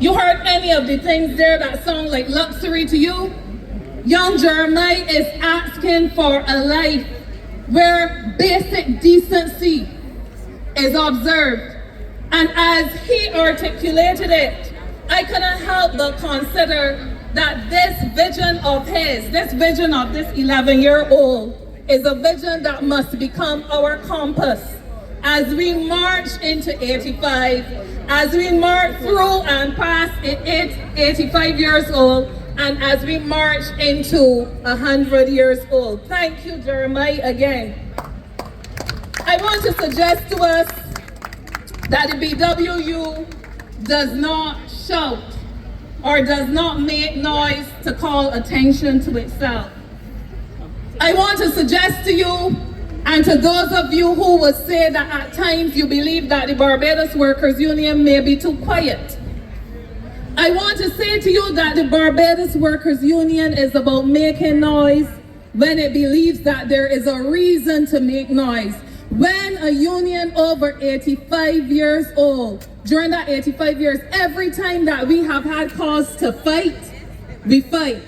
You heard any of the things there that sound like luxury to you? Young Jeremiah is asking for a life where basic decency is observed. And as he articulated it, I couldn't help but consider that this vision of his, this vision of this 11-year-old is a vision that must become our compass as we march into 85, as we march through and past 85 years old, and as we march into 100 years old. Thank you, Jeremiah, again. I want to suggest to us that the BWU does not shout or does not make noise to call attention to itself. I want to suggest to you and to those of you who would say that at times you believe that the Barbados Workers Union may be too quiet, I want to say to you that the Barbados Workers Union is about making noise when it believes that there is a reason to make noise. When a union over 85 years old, during that 85 years, every time that we have had cause to fight, we fight.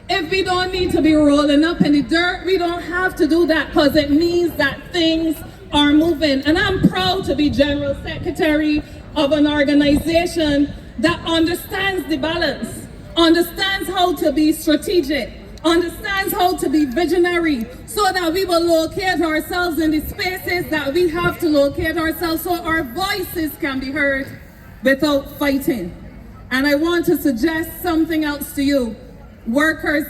If we don't need to be rolling up in the dirt, we don't have to do that because it means that things are moving. And I'm proud to be General Secretary of an organization that understands the balance, understands how to be strategic, understands how to be visionary, so that we will locate ourselves in the spaces that we have to locate ourselves so our voices can be heard without fighting. And I want to suggest something else to you, workers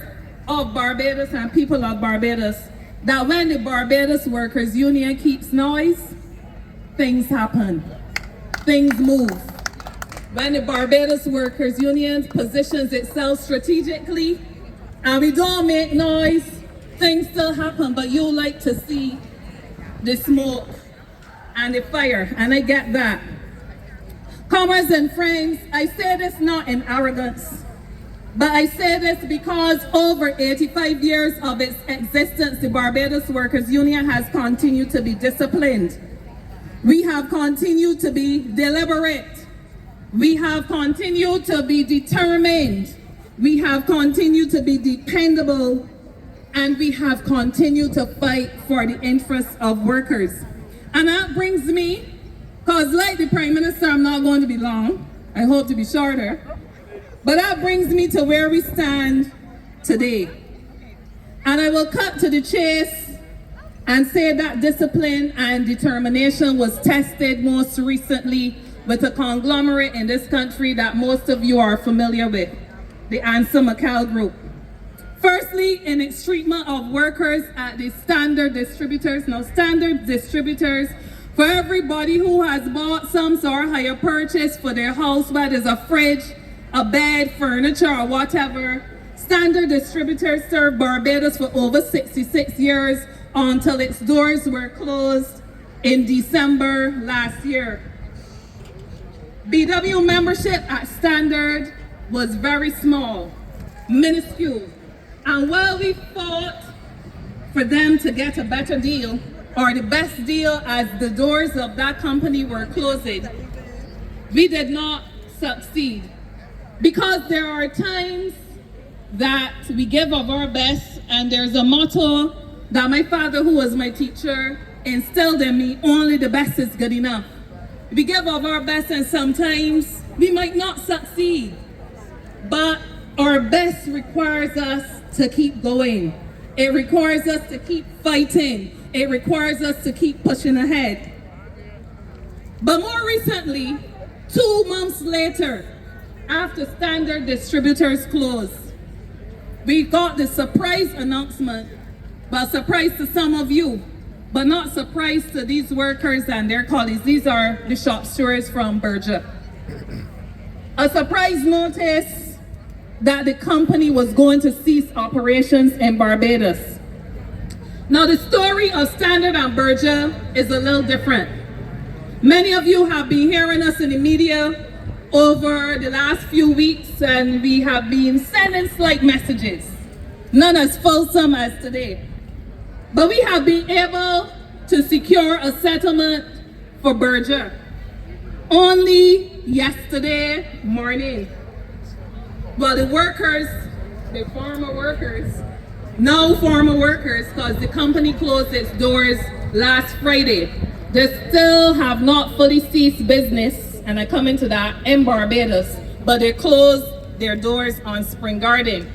of Barbados and people of Barbados, that when the Barbados Workers Union keeps noise, things happen, things move. When the Barbados Workers Union positions itself strategically and we don't make noise, things still happen, but you like to see the smoke and the fire, and I get that. Comrades and friends, I say this not in arrogance, but I say this because over 85 years of its existence, the Barbados Workers Union has continued to be disciplined. We have continued to be deliberate. We have continued to be determined. We have continued to be dependable, and we have continued to fight for the interests of workers. And that brings me, because like the Prime Minister, I'm not going to be long. I hope to be shorter. But that brings me to where we stand today. And I will cut to the chase and say that discipline and determination was tested most recently with a conglomerate in this country that most of you are familiar with, the Answer McCall Group. Firstly, in its treatment of workers at the standard distributors. Now, standard distributors, for everybody who has bought some sort of hire purchase for their house, whether it's a fridge, a bed, furniture, or whatever, standard distributors served Barbados for over 66 years until its doors were closed in December last year. BWU membership at Standard was very small, minuscule. And while we fought for them to get a better deal, or the best deal as the doors of that company were closing, we did not succeed. Because there are times that we give of our best, and there's a motto that my father, who was my teacher, instilled in me: only the best is good enough. We give of our best, and sometimes we might not succeed, but our best requires us to keep going. It requires us to keep fighting. It requires us to keep pushing ahead. But more recently, 2 months later, after Standard Distributors closed, we got the surprise announcement, well, surprise to some of you, but not surprise to these workers and their colleagues. These are the shop stewards from Berger. A surprise notice that the company was going to cease operations in Barbados. Now, the story of Standard and Berger is a little different. Many of you have been hearing us in the media over the last few weeks, and we have been sending slight messages, none as fulsome as today. But we have been able to secure a settlement for Berger. Only yesterday morning. Well, the workers, the former workers, now former workers, because the company closed its doors last Friday, they still have not fully ceased business, and I come into that, in Barbados, but they closed their doors on Spring Garden.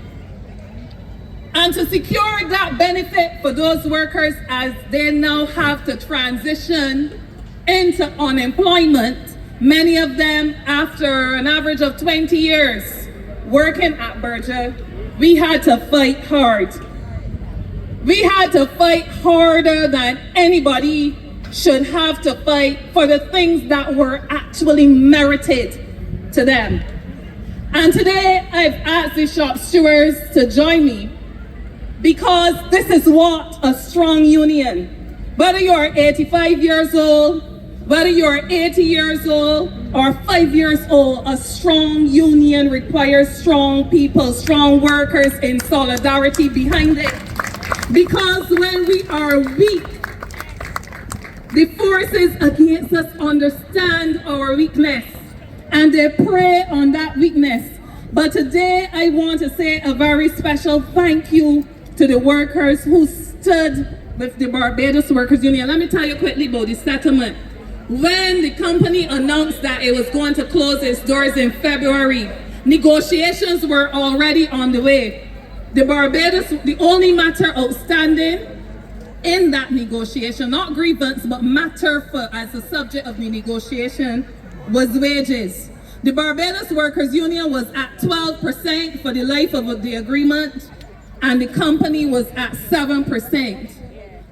And to secure that benefit for those workers as they now have to transition into unemployment, many of them after an average of 20 years working at Berger, we had to fight hard. We had to fight harder than anybody should have to fight for the things that were actually merited to them. And today I've asked the shop stewards to join me because this is what a strong union, whether you're 85 years old, whether you're 80 years old or 5 years old, a strong union requires strong people, strong workers in solidarity behind it. Because when we are weak, the forces against us understand our weakness and they prey on that weakness. But today I want to say a very special thank you to the workers who stood with the Barbados Workers Union. Let me tell you quickly about the settlement. When the company announced that it was going to close its doors in February, negotiations were already on the way. The only matter outstanding in that negotiation, not grievance, but matter as the subject of the negotiation, was wages. The Barbados Workers Union was at 12% for the life of the agreement, and the company was at 7%.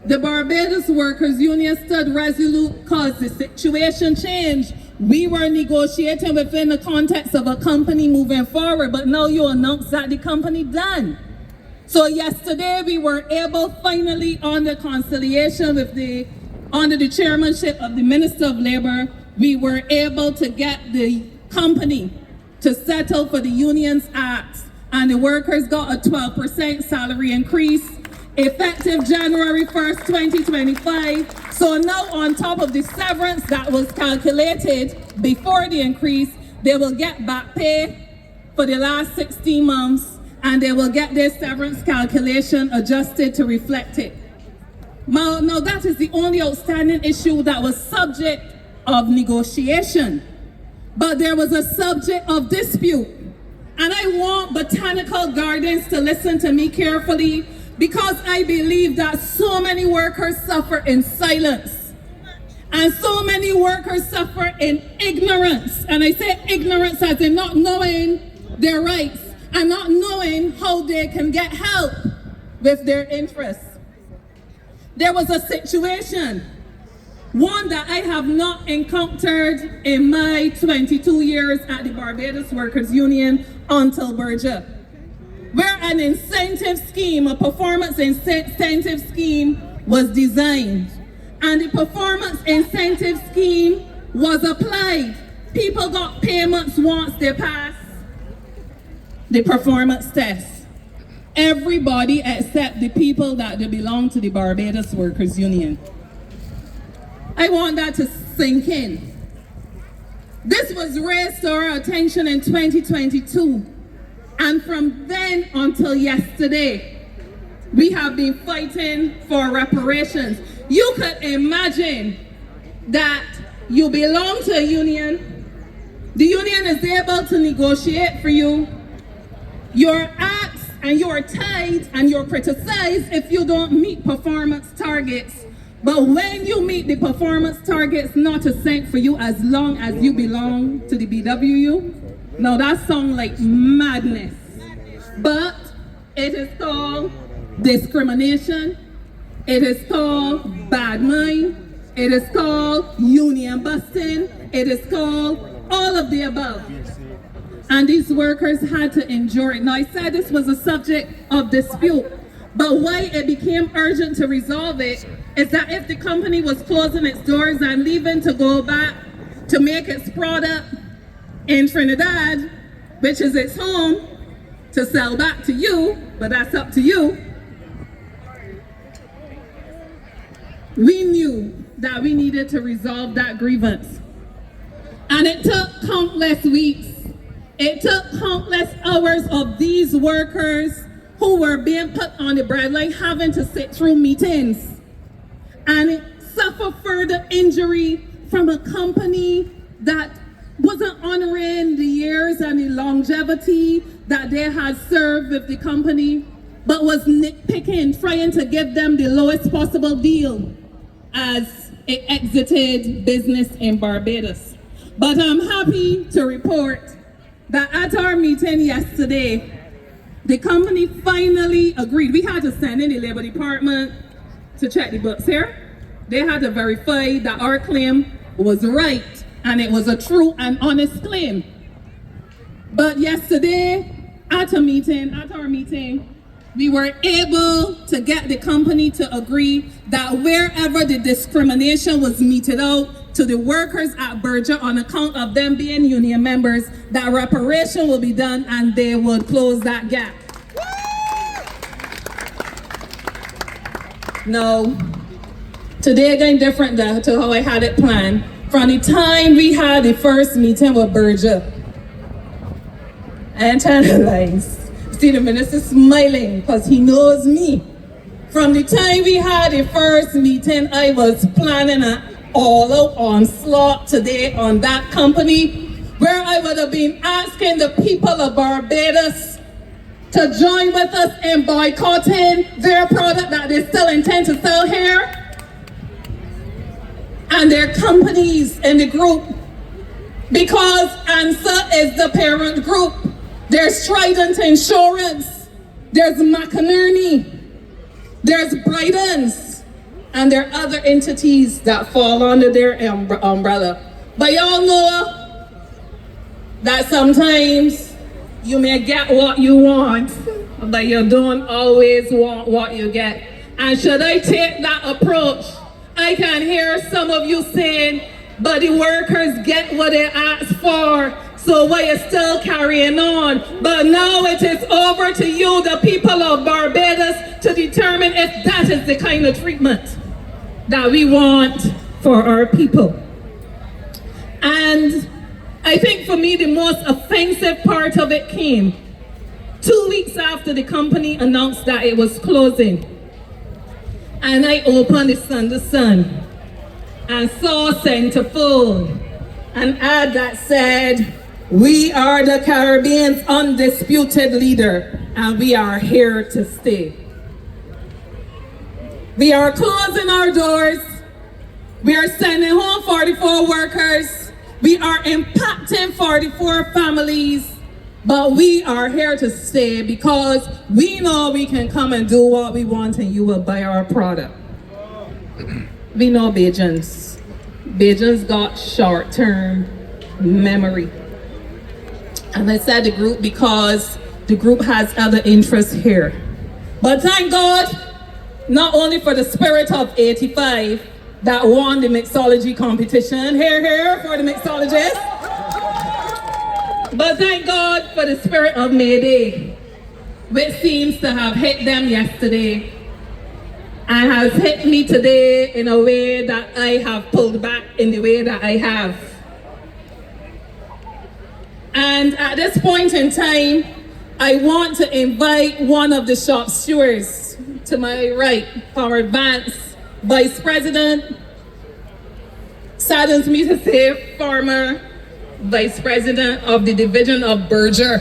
The Barbados Workers Union stood resolute because the situation changed. We were negotiating within the context of a company moving forward, but now you announce that the company done. So yesterday we were able finally on the conciliation under the chairmanship of the Minister of Labor, we were able to get the company to settle for the union's acts, and the workers got a 12% salary increase effective January 1st, 2025. So now on top of the severance that was calculated before the increase, they will get back pay for the last 16 months, and they will get their severance calculation adjusted to reflect it. Now that is the only outstanding issue that was subject of negotiation, but there was a subject of dispute. And I want Botanical Gardens to listen to me carefully, because I believe that so many workers suffer in silence. And so many workers suffer in ignorance. And I say ignorance as in not knowing their rights and not knowing how they can get help with their interests. There was a situation, one that I have not encountered in my 22 years at the Barbados Workers Union until Berger, where an incentive scheme, a performance incentive scheme was designed. And the performance incentive scheme was applied. People got payments once they passed the performance test. Everybody except the people that they belong to the Barbados Workers Union. I want that to sink in. This was raised to our attention in 2022. And from then until yesterday, we have been fighting for reparations. You could imagine that you belong to a union. The union is able to negotiate for you. You're asked and you're tied and you're criticized if you don't meet performance targets. But when you meet the performance targets, not a cent for you as long as you belong to the BWU. Now that sounds like madness, but it is called discrimination, it is called bad mind, it is called union busting, it is called all of the above. And these workers had to endure it. Now I said this was a subject of dispute, but why it became urgent to resolve it is that if the company was closing its doors and leaving to go back to make its product in Trinidad, which is its home, to sell back to you, but that's up to you, we knew that we needed to resolve that grievance. And it took countless weeks. It took countless hours of these workers who were being put on the bread line having to sit through meetings and suffer further injury from a company that wasn't honoring the years and the longevity that they had served with the company, but was nitpicking, trying to give them the lowest possible deal as it exited business in Barbados. But I'm happy to report that at our meeting yesterday, the company finally agreed. We had to send in the Labor Department to check the books here. They had to verify that our claim was right and it was a true and honest claim. But yesterday, at our meeting, we were able to get the company to agree that wherever the discrimination was meted out to the workers at Berger on account of them being union members, that reparation will be done and they would close that gap. Now, today again different to how I had it planned. From the time we had the first meeting with Berger, I internalized. See the minister smiling because he knows me. From the time we had the first meeting, I was planning an all-out onslaught today on that company, where I would have been asking the people of Barbados to join with us in boycotting their product that they still intend to sell here, and their companies in the group, because ANSA is the parent group. There's Trident Insurance, there's McInerney, there's Brydens, and there are other entities that fall under their umbrella. But y'all know that sometimes you may get what you want, but you don't always want what you get. And should I take that approach? I can hear some of you saying, but the workers get what they asked for, so why are you still carrying on? But now it is over to you, the people of Barbados, to determine if that is the kind of treatment that we want for our people. And I think for me, the most offensive part of it came 2 weeks after the company announced that it was closing. And I opened the Sunday Sun and saw centerfold an ad that said, "We are the Caribbean's undisputed leader, and we are here to stay." We are closing our doors. We are sending home 44 workers. We are impacting 44 families, but we are here to stay because we know we can come and do what we want and you will buy our product. We know Bajans. Bajans got short-term memory. And I said the group because the group has other interests here. But thank God, not only for the spirit of 85 that won the mixology competition, here for the mixologists, but thank God for the spirit of May Day, which seems to have hit them yesterday and has hit me today in a way that I have pulled back in the way that I have. And at this point in time, I want to invite one of the shop stewards to my right, our advanced Vice President, saddens me to say former Vice President of the Division of Berger.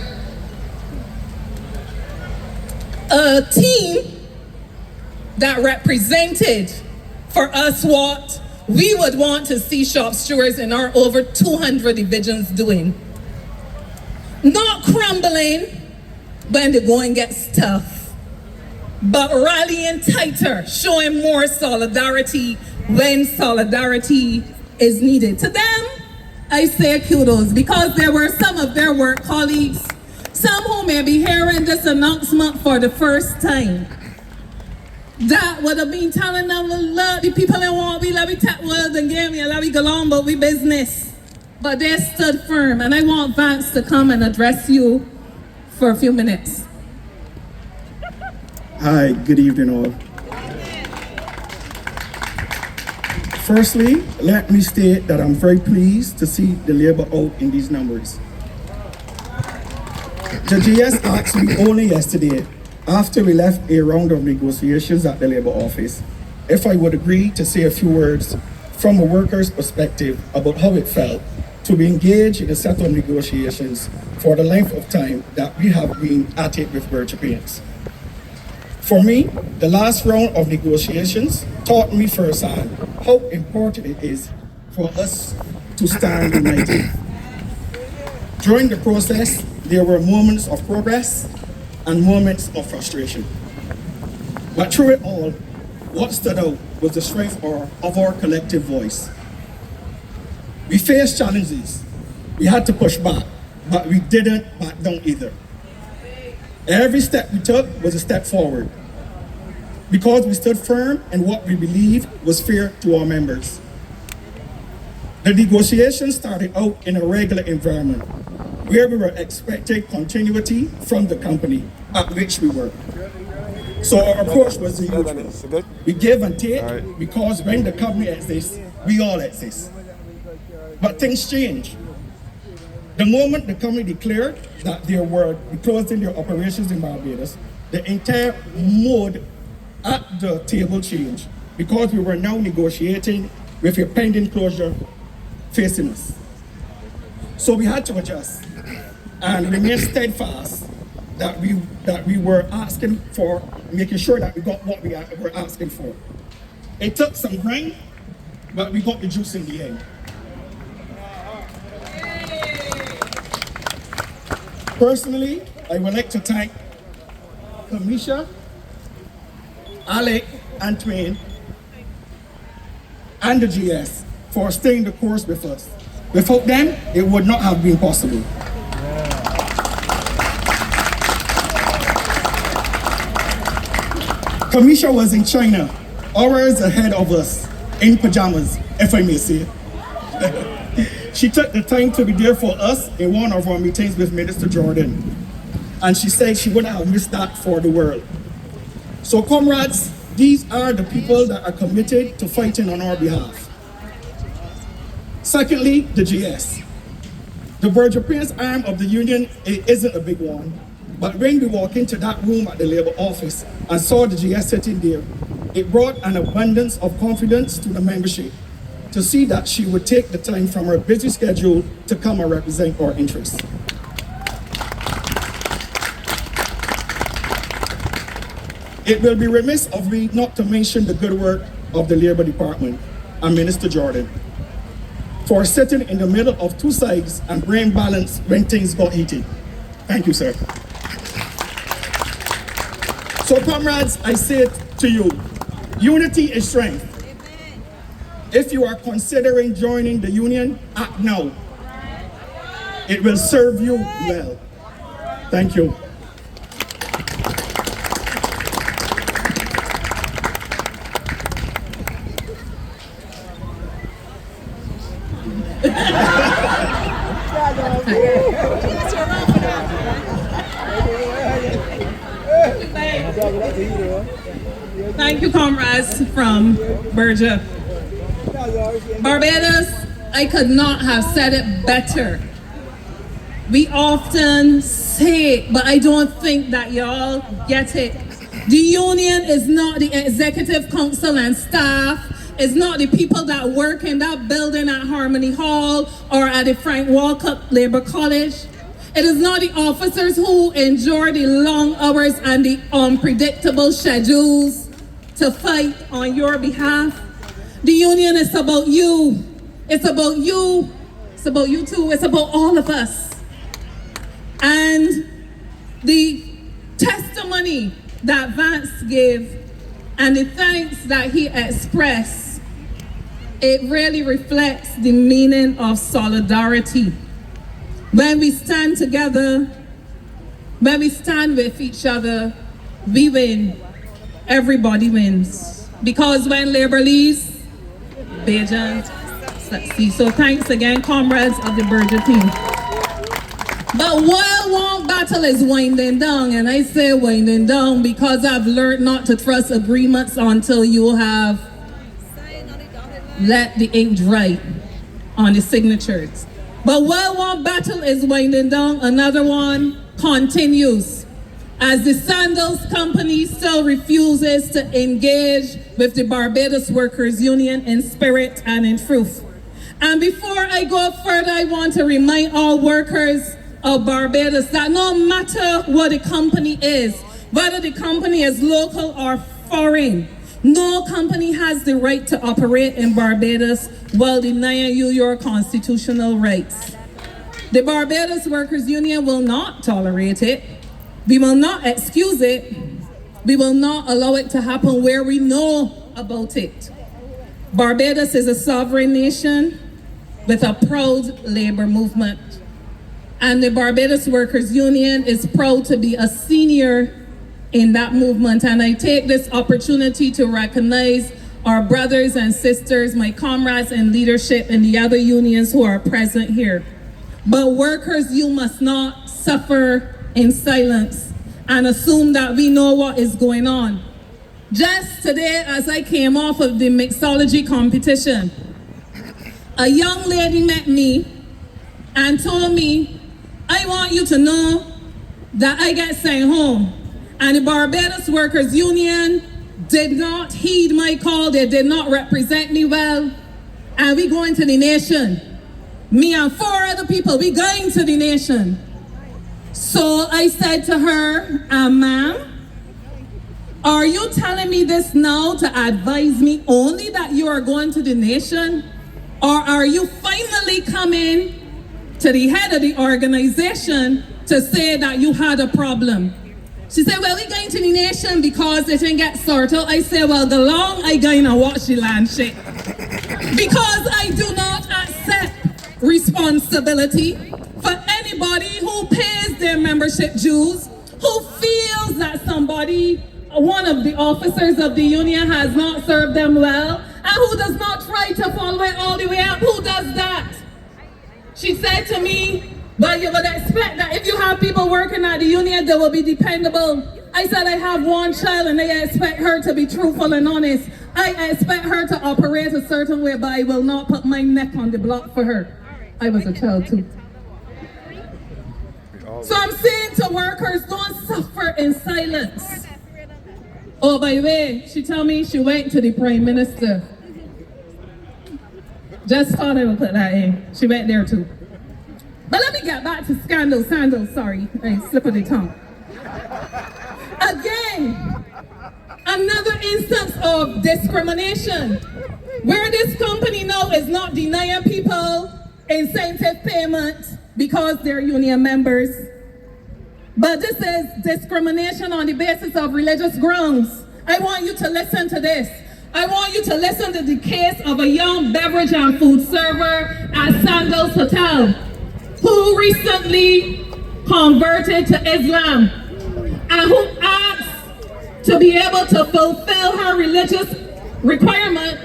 A team that represented for us what we would want to see shop stewards in our over 200 divisions doing. Not crumbling when the going gets tough, but rallying tighter, showing more solidarity when solidarity is needed. To them, I say kudos, because there were some of their work colleagues, some who may be hearing this announcement for the first time, that would have been telling them, look, the people in want we love we tap words and game, we love we go on, but we business. But they stood firm, and I want Vance to come and address you for a few minutes. Hi, good evening all. Firstly, let me state that I'm very pleased to see the labor out in these numbers. The GS asked me only yesterday, after we left a round of negotiations at the Labour office, if I would agree to say a few words from a worker's perspective about how it felt to be engaged in a set of negotiations for the length of time that we have been at it with Berger Paints. For me, the last round of negotiations taught me firsthand how important it is for us to stand united. During the process, there were moments of progress and moments of frustration. But through it all, what stood out was the strength of our collective voice. We faced challenges. We had to push back, but we didn't back down either. Every step we took was a step forward because we stood firm in what we believed was fair to our members. The negotiations started out in a regular environment where we were expecting continuity from the company at which we work. So our approach was the usual. We give and take because when the company exists, we all exist. But things changed. The moment the company declared that they were closing their operations in Barbados, the entire mood at the table changed because we were now negotiating with a pending closure facing us. So we had to adjust and remain steadfast that we were asking for, making sure that we got what we were asking for. It took some grind, but we got the juice in the end. Personally, I would like to thank Kamisha, Alec, and Twain, and the GS for staying the course with us. Without them, it would not have been possible. Kamisha was in China, hours ahead of us, in pajamas, if I may say. She took the time to be there for us in one of our meetings with Minister Jordan. And she said she wouldn't have missed that for the world. So comrades, these are the people that are committed to fighting on our behalf. Secondly, the GS. The Berger Paints arm of the union, it isn't a big one. But when we walked into that room at the Labour office and saw the GS sitting there, it brought an abundance of confidence to the membership to see that she would take the time from her busy schedule to come and represent our interests. It will be remiss of me not to mention the good work of the Labour Department and Minister Jordan for sitting in the middle of two sides and bring balance when things got heated. Thank you, sir. So comrades, I say it to you, unity is strength. If you are considering joining the union, act now. It will serve you well. Thank you. Thank you, comrades from Berger. Barbados, I could not have said it better. We often say it, but I don't think that y'all get it. The union is not the executive council and staff. It's not the people that work in that building at Harmony Hall or at the Frank Walkup Labour College. It is not the officers who endure the long hours and the unpredictable schedules to fight on your behalf. The union is about you. It's about you. It's about you too. It's about all of us. And the testimony that Vance gave and the thanks that he expressed, it really reflects the meaning of solidarity. When we stand together, when we stand with each other, we win. Everybody wins. Because when labor leaves, Berger succeeds. So thanks again, comrades of the Berger team. But while one battle is winding down, and I say winding down because I've learned not to trust agreements until you have let the ink dry on the signatures. But while one battle is winding down, another one continues, as the Sandals Company still refuses to engage with the Barbados Workers Union in spirit and in truth. And before I go further, I want to remind all workers of Barbados that no matter what the company is, whether the company is local or foreign, no company has the right to operate in Barbados while denying you your constitutional rights. The Barbados Workers Union will not tolerate it. We will not excuse it. We will not allow it to happen where we know about it. Barbados is a sovereign nation with a proud labor movement. And the Barbados Workers Union is proud to be a senior in that movement. And I take this opportunity to recognize our brothers and sisters, my comrades in leadership in the other unions who are present here. But workers, you must not suffer in silence and assume that we know what is going on. Just today, as I came off of the mixology competition, a young lady met me and told me, I want you to know that I get sent home. And the Barbados Workers Union did not heed my call. They did not represent me well. And we going to the nation. Me and 4 other people, we going to the nation. So I said to her, ma'am, are you telling me this now to advise me only that you are going to the nation? Or are you finally coming to the head of the organization to say that you had a problem? She said, well, we're going to the nation because it didn't get sorted. I said, well, the long I going to watch the land shake. Because I do not accept responsibility for anybody who pays their membership dues, who feels that somebody, one of the officers of the union has not served them well, and who does not try to follow it all the way up. Who does that? She said to me, well, you would expect that if you have people working at the union, they will be dependable. I said, I have one child and I expect her to be truthful and honest. I expect her to operate a certain way, but I will not put my neck on the block for her. I was a child too. So I'm saying to workers, don't suffer in silence. Oh, by the way, she told me she went to the Prime Minister. Just thought I would put that in. She went there too. But let me get back to sandals, sorry, I slipped of the tongue. Again, another instance of discrimination, where this company now is not denying people incentive payment because they're union members. But this is discrimination on the basis of religious grounds. I want you to listen to this. I want you to listen to the case of a young beverage and food server at Sandals Hotel who recently converted to Islam and who asked to be able to fulfill her religious requirement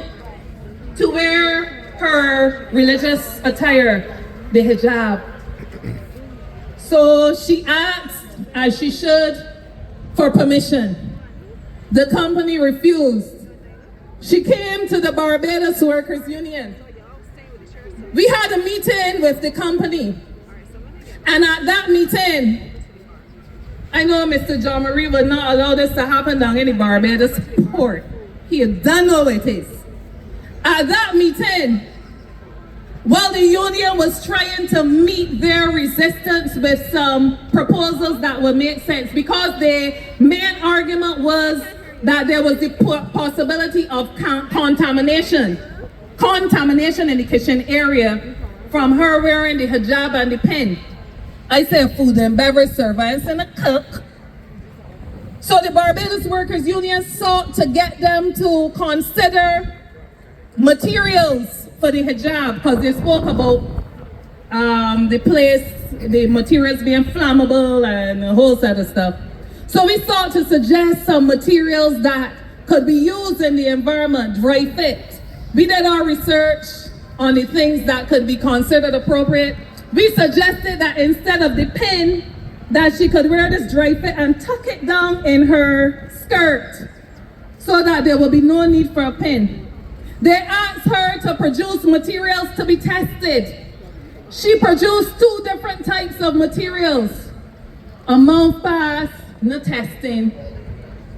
to wear her religious attire, the hijab. So she asked, as she should, for permission. The company refused. She came to the Barbados Workers Union. We had a meeting with the company. And at that meeting, I know Mr. John Marie would not allow this to happen down in the Barbados port. He doesn't know it is. At that meeting, while the union was trying to meet their resistance with some proposals that would make sense, because the main argument was that there was the possibility of contamination in the kitchen area from her wearing the hijab and the pin. I said food and beverage servants and a cook. So the Barbados Workers Union sought to get them to consider materials for the hijab, because they spoke about the materials being flammable and a whole set of stuff. So we sought to suggest some materials that could be used in the environment, dry fit. We did our research on the things that could be considered appropriate. We suggested that instead of the pin, that she could wear this dry fit and tuck it down in her skirt so that there will be no need for a pin. They asked her to produce materials to be tested. She produced 2 different types of materials. A month passed, no testing.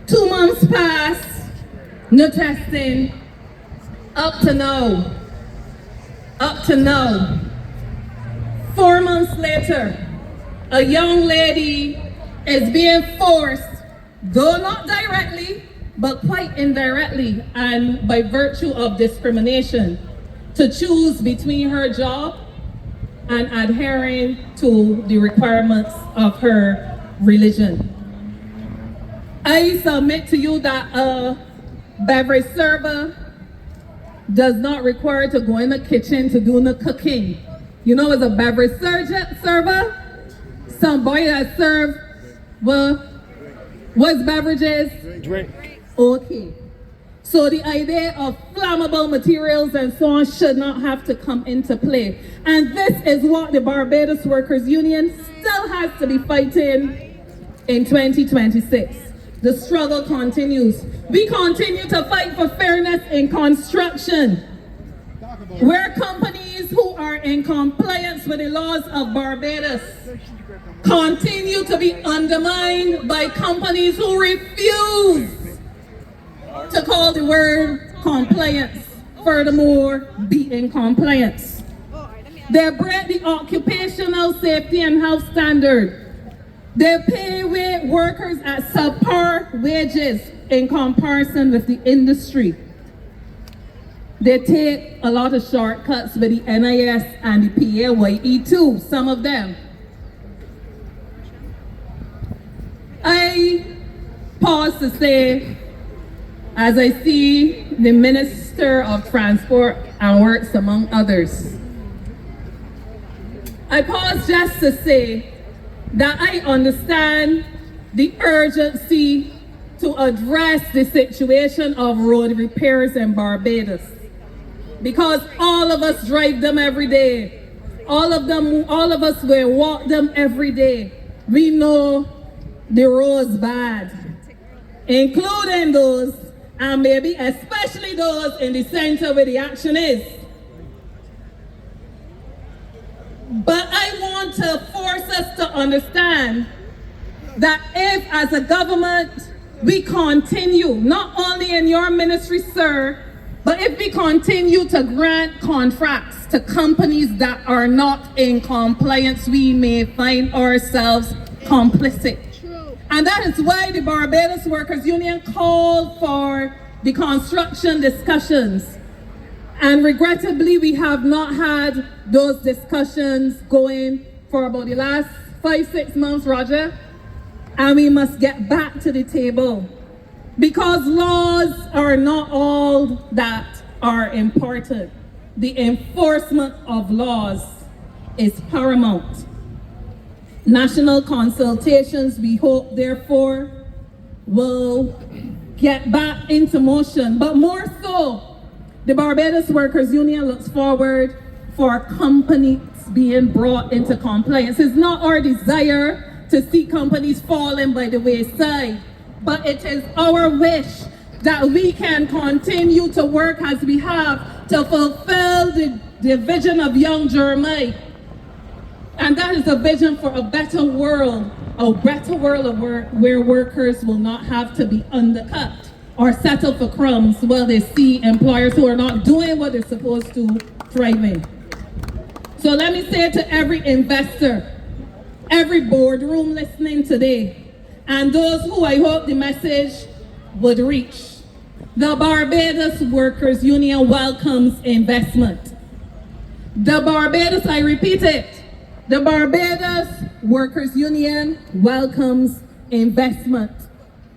2 months passed, no testing. Up to now. 4 months later, a young lady is being forced, though not directly, but quite indirectly and by virtue of discrimination, to choose between her job and adhering to the requirements of her religion. I submit to you that a beverage server does not require to go in the kitchen to do the cooking. You know, as a beverage server, somebody that serve what's beverages? Drink. Okay. So the idea of flammable materials and so on should not have to come into play. And this is what the Barbados Workers Union still has to be fighting in 2026. The struggle continues. We continue to fight for fairness in construction, where companies who are in compliance with the laws of Barbados continue to be undermined by companies who refuse to call the word compliance, furthermore, be in compliance. They break the occupational safety and health standard. They pay workers at subpar wages in comparison with the industry. They take a lot of shortcuts with the NIS and the PAYE too, some of them. I pause to say, as I see the Minister of Transport and Works among others, I pause just to say that I understand the urgency to address the situation of road repairs in Barbados, because all of us drive them every day. All of us will walk them every day. We know the roads bad, including those, and maybe especially those in the center where the action is. But I want to force us to understand that if, as a government, we continue, not only in your ministry, sir, but if we continue to grant contracts to companies that are not in compliance, we may find ourselves complicit. And that is why the Barbados Workers Union called for the construction discussions. And regrettably, we have not had those discussions going for about the last 5-6 months, Roger. And we must get back to the table, because laws are not all that are important. The enforcement of laws is paramount. National consultations, we hope, therefore, will get back into motion. But more so, the Barbados Workers Union looks forward for companies being brought into compliance. It's not our desire to see companies falling by the wayside, but it is our wish that we can continue to work as we have to fulfill the vision of young Jeremiah. And that is a vision for a better world where workers will not have to be undercut or settle for crumbs while they see employers who are not doing what they're supposed to thriving. So let me say to every investor, every boardroom listening today, and those who I hope the message would reach, the Barbados Workers Union welcomes investment. The Barbados, I repeat it, the Barbados Workers Union welcomes investment.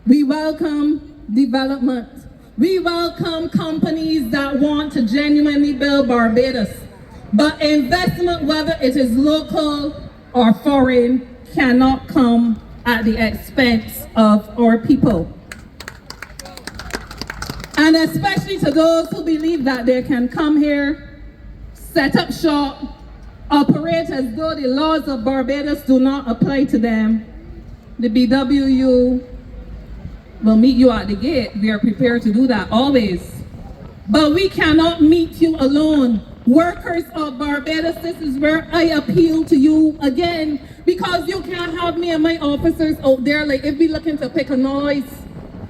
We welcome development. We welcome companies that want to genuinely build Barbados. But investment, whether it is local or foreign, cannot come at the expense of our people. And especially to those who believe that they can come here, set up shop, operate as though the laws of Barbados do not apply to them, the BWU will meet you at the gate. We are prepared to do that always. But we cannot meet you alone. Workers of Barbados, this is where I appeal to you again, because you can't have me and my officers out there like if we looking to pick a noise.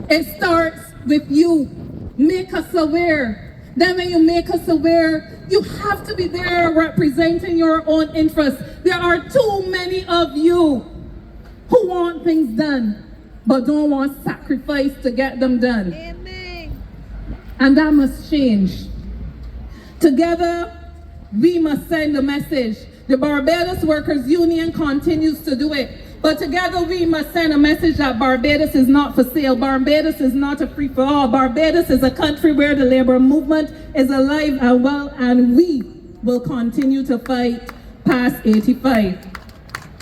It starts with you. Make us aware. Then when you make us aware, you have to be there representing your own interests. There are too many of you who want things done, but don't want sacrifice to get them done. Amen. And that must change. Together, we must send a message. The Barbados Workers Union continues to do it. But together we must send a message that Barbados is not for sale. Barbados is not a free-for-all. Barbados is a country where the labor movement is alive and well, and we will continue to fight past 85.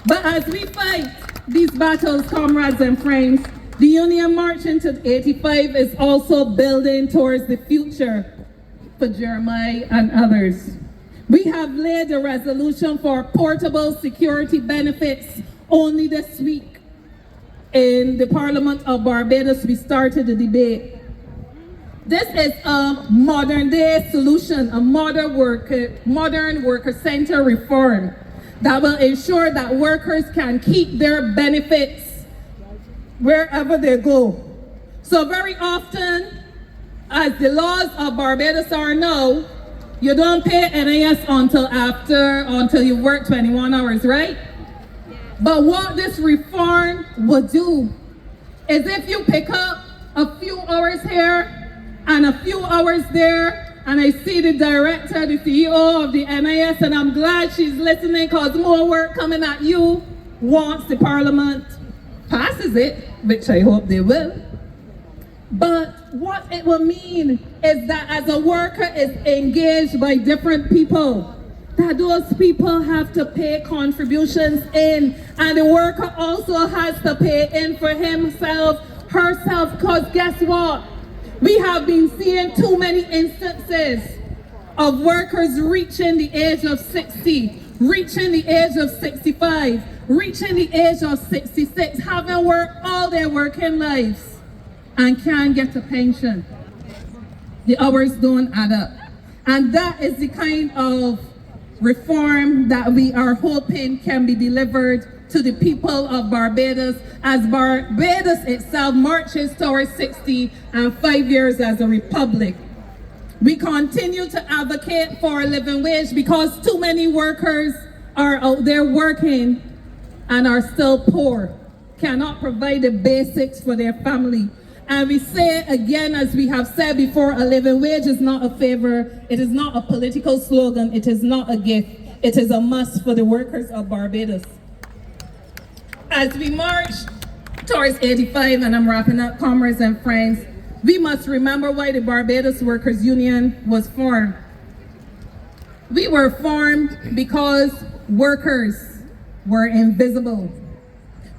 But as we fight these battles, comrades and friends, the Union March into 85 is also building towards the future for Jeremiah and others. We have laid a resolution for portable security benefits only this week. In the Parliament of Barbados, we started the debate. This is a modern day solution, a modern worker center reform that will ensure that workers can keep their benefits wherever they go. So very often, as the laws of Barbados are now, you don't pay NIS until you work 21 hours, right? But what this reform would do is if you pick up a few hours here and a few hours there, and I see the director, the CEO of the NIS, and I'm glad she's listening because more work coming at you once the Parliament passes it, which I hope they will. But what it will mean is that as a worker is engaged by different people, that those people have to pay contributions in, and the worker also has to pay in for himself, herself, because guess what? We have been seeing too many instances of workers reaching the age of 60, reaching the age of 65, reaching the age of 66, having worked all their working lives and can't get a pension. The hours don't add up. And that is the kind of reform that we are hoping can be delivered to the people of Barbados as Barbados itself marches towards 60 and 5 years as a republic. We continue to advocate for a living wage because too many workers are out there working and are still poor, cannot provide the basics for their family. And we say again, as we have said before, a living wage is not a favor, it is not a political slogan, it is not a gift, it is a must for the workers of Barbados. As we march towards 85, and I'm wrapping up, comrades and friends, we must remember why the Barbados Workers Union was formed. We were formed because workers were invisible.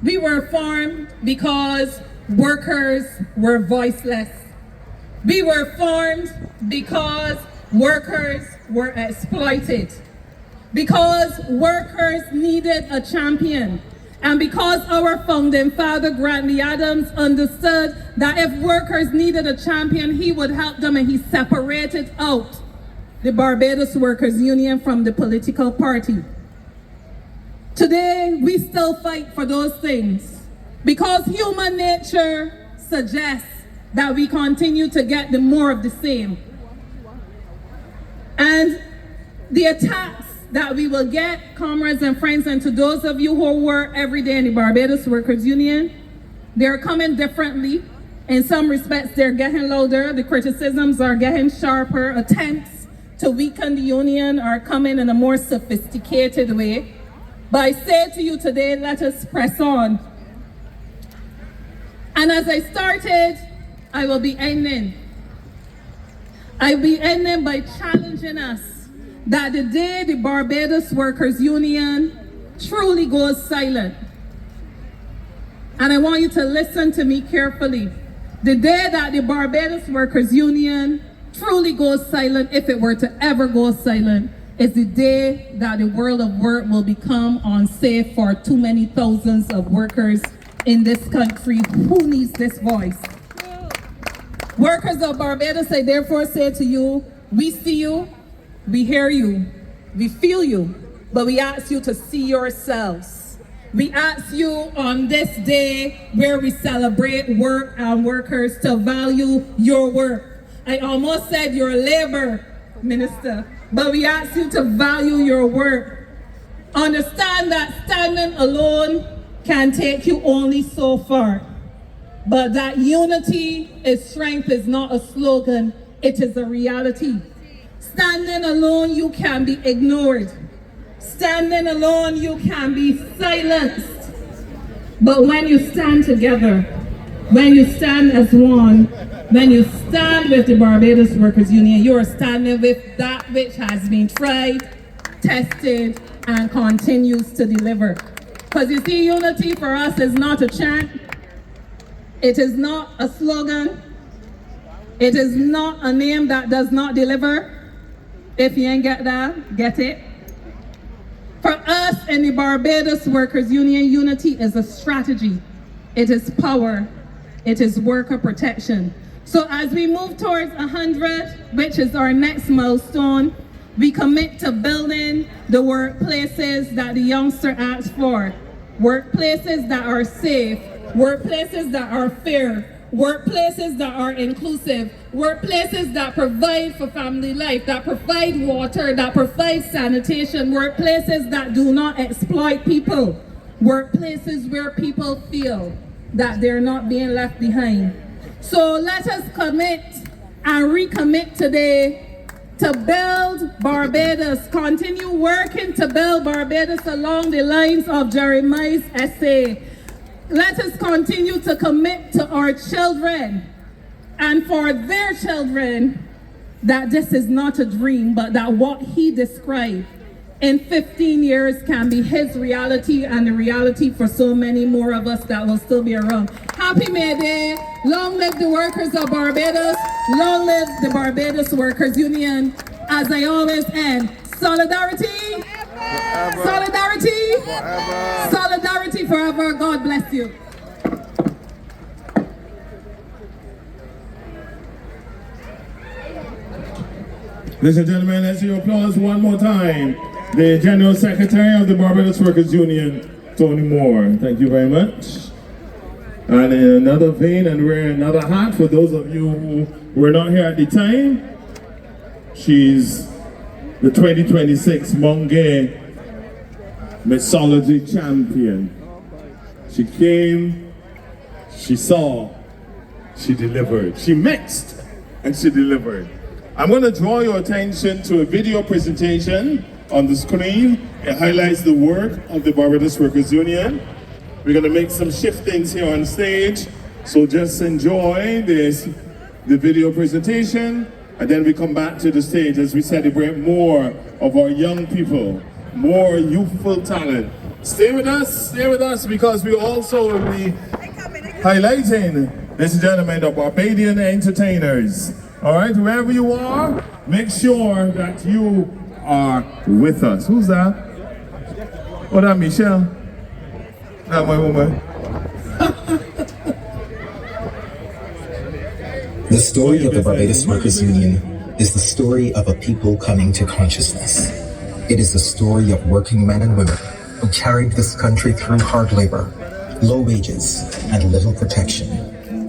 We were formed because workers were voiceless. We were formed because workers were exploited. Because workers needed a champion. And because our founding father, Grantley Adams, understood that if workers needed a champion, he would help them, and he separated out the Barbados Workers Union from the political party. Today, we still fight for those things because human nature suggests that we continue to get the more of the same. And the attacks that we will get, comrades and friends, and to those of you who work every day in the Barbados Workers Union, they're coming differently. In some respects, they're getting louder. The criticisms are getting sharper. Attempts to weaken the union are coming in a more sophisticated way. But I say to you today, let us press on. And as I started, I will be ending. I will be ending by challenging us that the day the Barbados Workers Union truly goes silent, and I want you to listen to me carefully, the day that the Barbados Workers Union truly goes silent, if it were to ever go silent, is the day that the world of work will become unsafe for too many thousands of workers in this country who needs this voice. Workers of Barbados, I therefore say to you, we see you, we hear you, we feel you, but we ask you to see yourselves. We ask you on this day where we celebrate work and workers to value your work. I almost said your labor, Minister, but we ask you to value your work. Understand that standing alone can take you only so far, but that unity is strength is not a slogan, it is a reality. Standing alone, you can be ignored. Standing alone, you can be silenced. But when you stand together, when you stand as one, when you stand with the Barbados Workers Union, you are standing with that which has been tried, tested, and continues to deliver. Because you see, unity for us is not a chant. It is not a slogan. It is not a name that does not deliver. If you ain't get that, get it. For us in the Barbados Workers Union, unity is a strategy. It is power. It is worker protection. So as we move towards 100, which is our next milestone, we commit to building the workplaces that the youngster asks for. Workplaces that are safe, workplaces that are fair, workplaces that are inclusive, workplaces that provide for family life, that provide water, that provide sanitation, workplaces that do not exploit people, workplaces where people feel that they're not being left behind. So let us commit and recommit today to build Barbados, continue working to build Barbados along the lines of Jeremiah's essay. Let us continue to commit to our children and for their children that this is not a dream, but that what he described in 15 years can be his reality and the reality for so many more of us that will still be around. Happy May Day. Long live the workers of Barbados. Long live the Barbados Workers Union. As I always end, solidarity. Forever. Solidarity. Forever. Solidarity forever. God bless you. Ladies and gentlemen, let's hear applause one more time. The General Secretary of the Barbados Workers Union, Tony Moore. Thank you very much. And in another vein and wearing another hat, for those of you who were not here at the time, she's the 2026 Mongay Mixology Champion. She came, she saw, she delivered. She mixed and she delivered. I'm going to draw your attention to a video presentation on the screen. It highlights the work of the Barbados Workers Union. We're going to make some shiftings here on stage, so just enjoy the video presentation, and then we come back to the stage as we celebrate more of our young people, more youthful talent. Stay with us, because we also will be highlighting, ladies and gentlemen, the Barbadian entertainers. All right, wherever you are, make sure that you are with us. Who's that? Oh, that Michelle? Not my woman. The story of the Barbados Workers Union is the story of a people coming to consciousness. It is the story of working men and women who carried this country through hard labor, low wages, and little protection,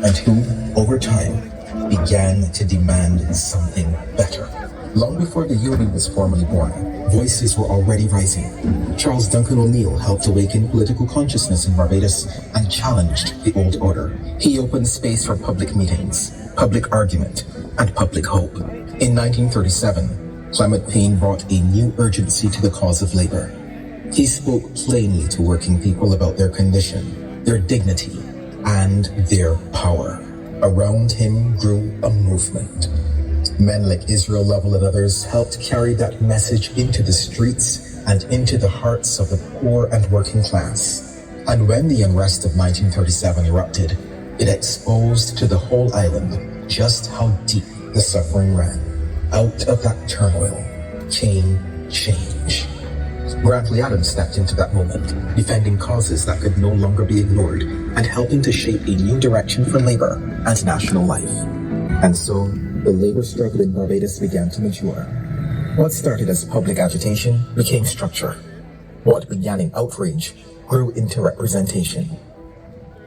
and who, over time, began to demand something better. Long before the union was formally born, voices were already rising. Charles Duncan O'Neill helped awaken political consciousness in Barbados and challenged the old order. He opened space for public meetings, public argument, and public hope. In 1937, Clement Payne brought a new urgency to the cause of labor. He spoke plainly to working people about their condition, their dignity, and their power. Around him grew a movement. Men like Israel Lovell and others helped carry that message into the streets and into the hearts of the poor and working class. And when the unrest of 1937 erupted, it exposed to the whole island just how deep the suffering ran. Out of that turmoil came change. Bradley Adams stepped into that moment, defending causes that could no longer be ignored and helping to shape a new direction for labor and national life. And so, the labor struggle in Barbados began to mature. What started as public agitation became structure. What began in outrage grew into representation.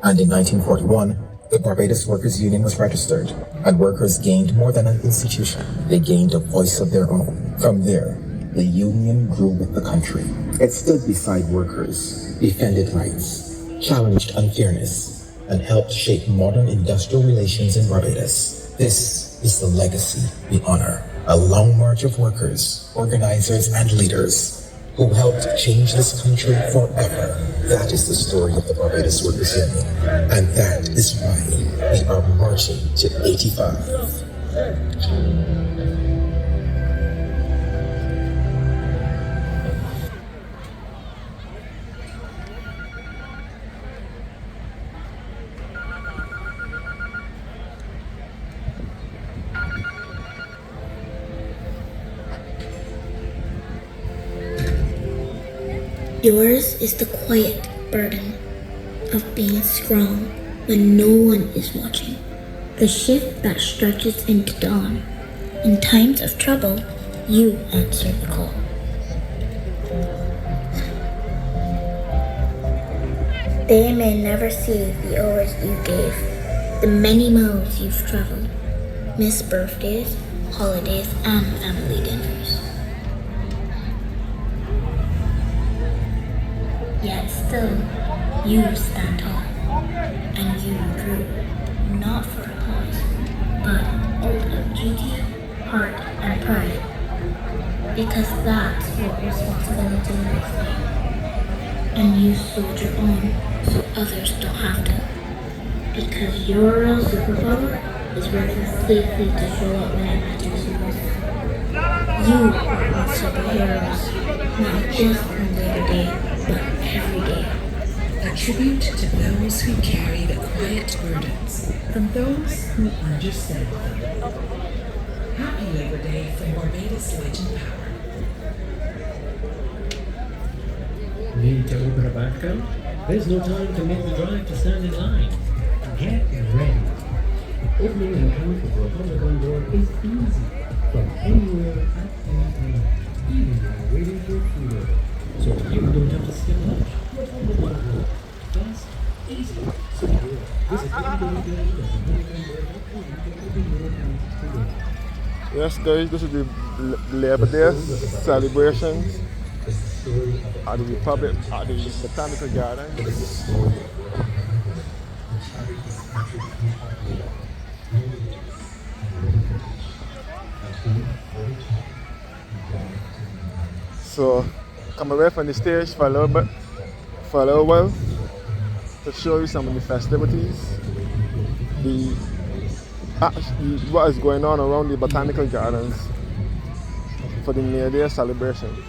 And in 1941, the Barbados Workers' Union was registered, and workers gained more than an institution. They gained a voice of their own. From there, the union grew with the country. It stood beside workers, defended rights, challenged unfairness, and helped shape modern industrial relations in Barbados. This is the legacy we honor. A long march of workers, organizers, and leaders who helped change this country forever. That is the story of the Barbados Workers Union. And that is why we are marching to 85. Yours is the quiet burden of being strong when no one is watching. The shift that stretches into dawn. In times of trouble, you answer the call. They may never see the hours you gave, the many miles you've traveled, missed birthdays, holidays, and family dinners. Yet still, you stand tall, and you grew, not for applause, but out of duty, heart, and pride, because that's what responsibility looks like. And you soldier on, so others don't have to, because your real superpower is working safely to show up when it matters most. You are my superheroes, not just on Labor Day, but every day. A tribute to those who carry the quiet burdens, from those who understand them. Happy Labor Day from Barbados Legend Power. Need to open a bank account? There's no time to make the drive to stand in line. Get ready. Opening an account for Botanical is easy from anywhere at any time, even while waiting for food order. So you don't have to skip lunch. What's on the one road? Fast, easy, secure. Visit www.botanical.com. Yes, guys, this is the Labor Day celebrations at the Republic, at the Botanical Gardens. So, come away from the stage for a little bit, for a little while, to show you some of the festivities, what is going on around the Botanical Gardens for the May Day celebrations.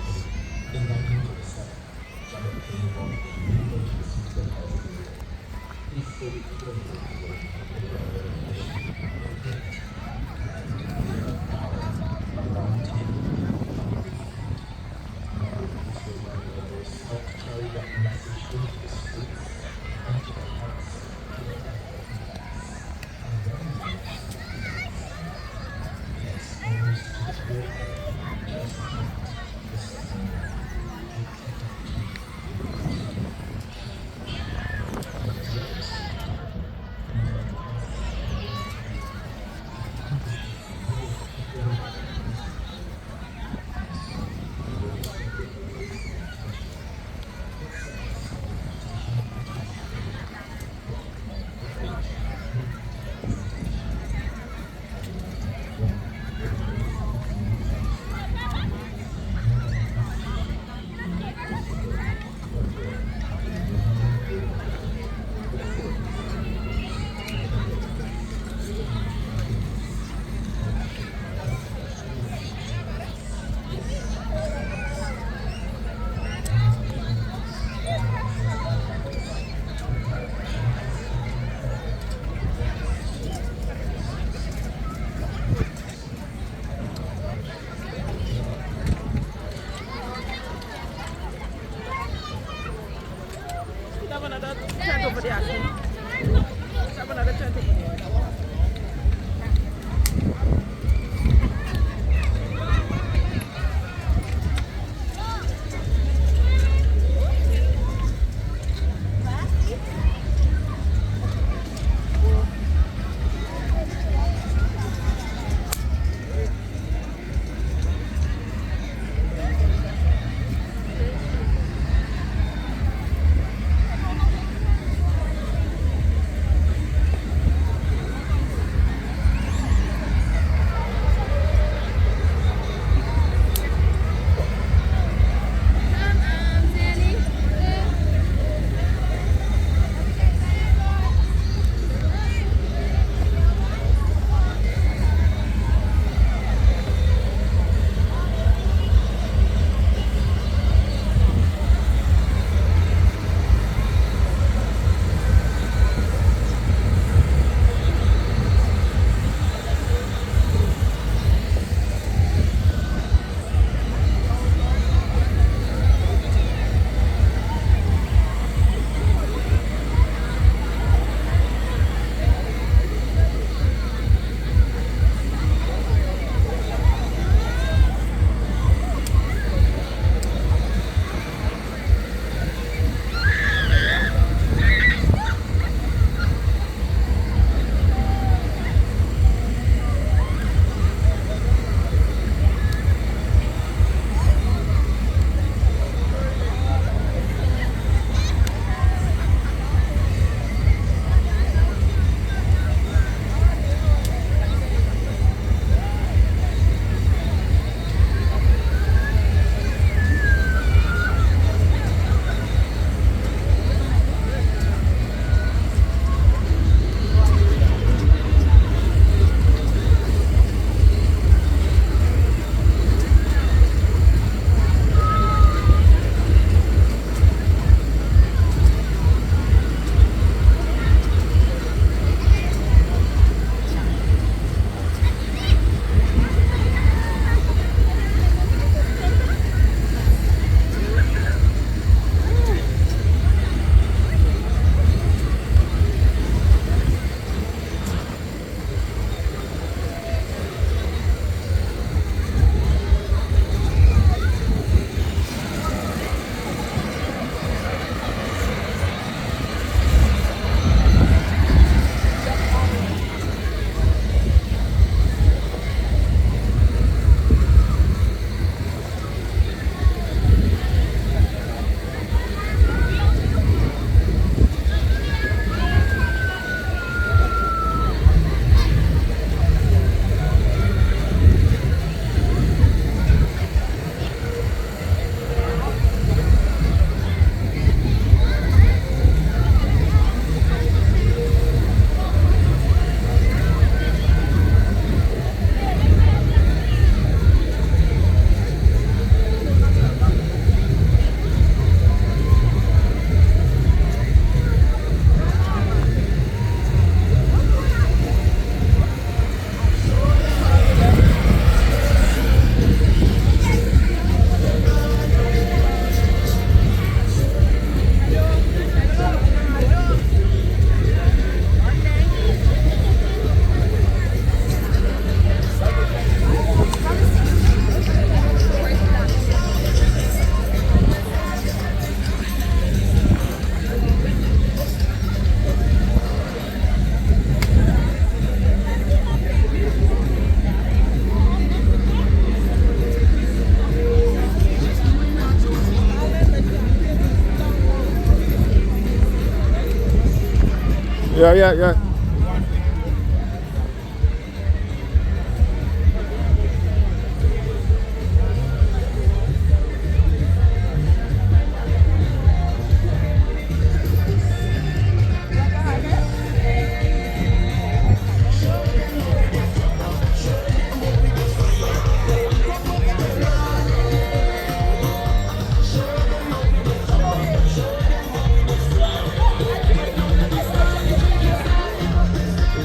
Yeah.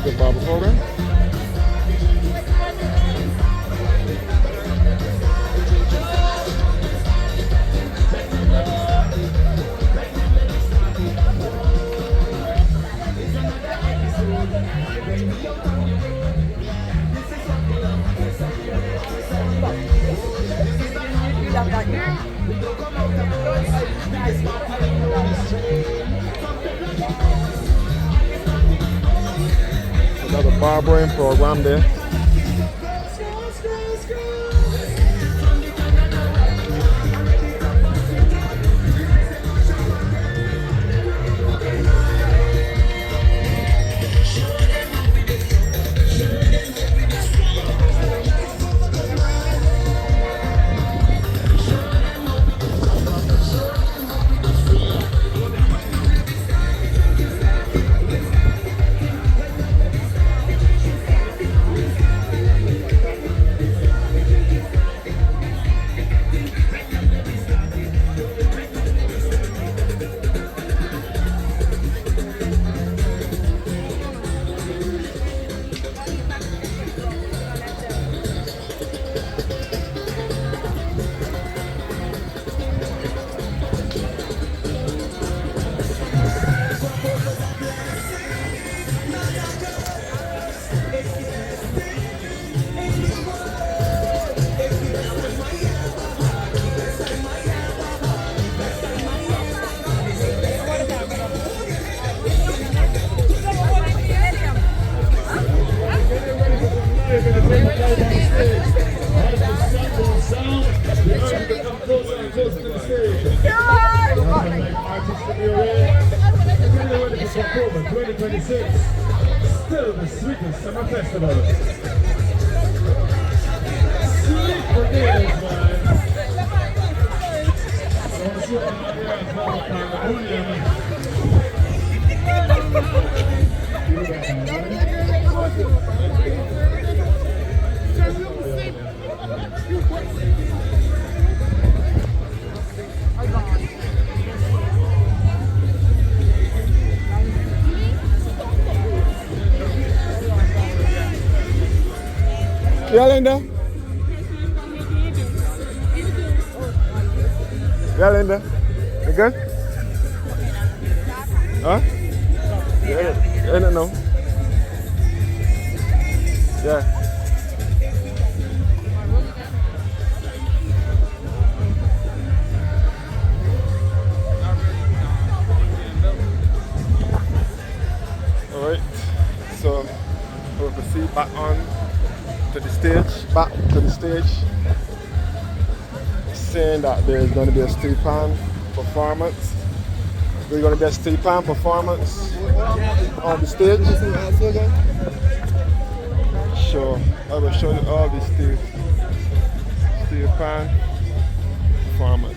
The barber program. Another barbering program there. October 2026, still the sweetest summer festival. Sweet potatoes, man. Don't see what I'm here at Yeah, Linda. Yeah, Linda. You good? Huh? Yeah, I don't know. Yeah. All right. So we'll proceed back on to the stage, saying that there's going to be a steel pan performance. There's going to be a steel pan performance on the stage. So I will show you all the steel pan performance.